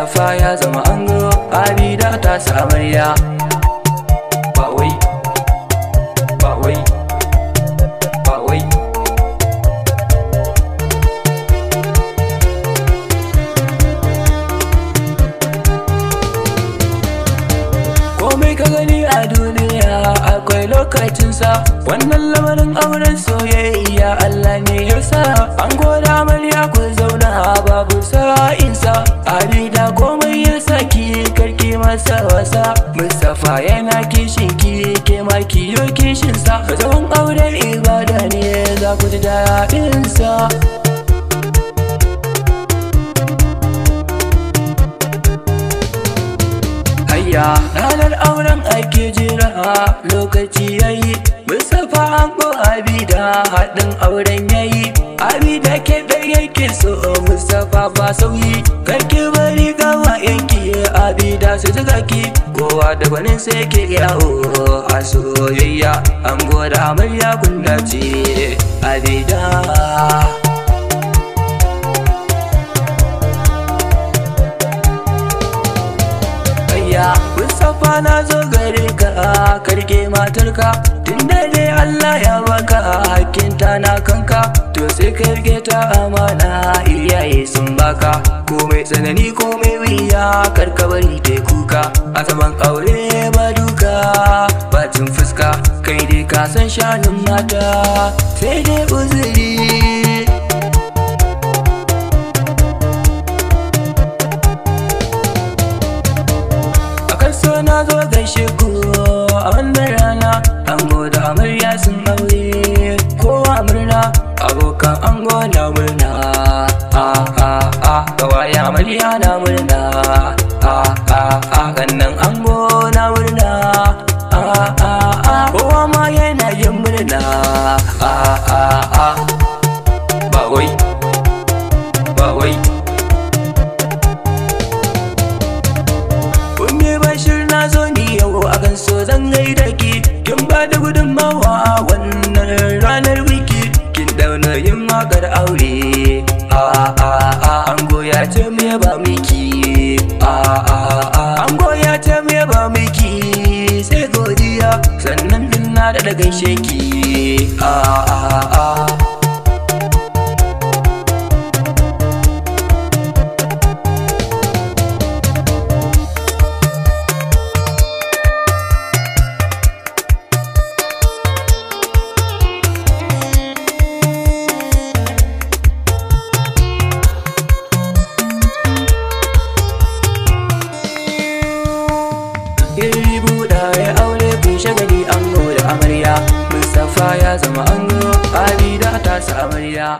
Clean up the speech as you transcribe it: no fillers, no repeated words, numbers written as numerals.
Mustapha ya zama ango, Abida ta sa amarya. Ba wai, ba wai, ba wai. Komai ka gani a duniya akwai lokacinsa. Wannan lamarin auren soyayya Allah ne ya sa. Ango da amarya ku zauna babu sa'insa. Abida komai ya saki karki masa wasa. Mustapha yana kishin ki ke ma kiyo kishinsa. Zaman aure ibada ne za ku ji daɗinsa. Ranar auren ake jira lokaci yayi. Mustapha ango Abida haɗin auren yayi. Abida ke ɗaya ke so Mustapha ba sauyi. Karki bari gawa yanki Abida su zuga ki. Kowa da gwanin sai ke yawo a soyayya. Ango da amarya kun dace Abida. Mustapha na zo gare ka karke matarka. Tunda dai Allah ya baka hakkinta na kanka, to sai ka rike ta amana iyaye sun baka. Komai tsanani komai wuya karka bari ta kuka. A zaman aure ba duka bacin fuska. Kai dai ka san shanun mata sai dai uzuri. Na zo gaishe ku a wannan rana. Ango da amarya sun aure kowa murna. Abokan ango na murna, kawai amarya na murna, gannan ango na murna, kowa ma yana yin murna. Ba wai, ba wai. Na zo ni yau akan so zan gaida ki. Kin ba da gudunmawa a wannan ranar biki. Kin dauna yin wakar aure. Ango ya ce mu yaba miki. Ango ya ce mu yaba miki. Sai godiya sannan din na da gaishe ki. Shagali ango da amarya. Mustapha ya zama ango, Abida ta sa amarya.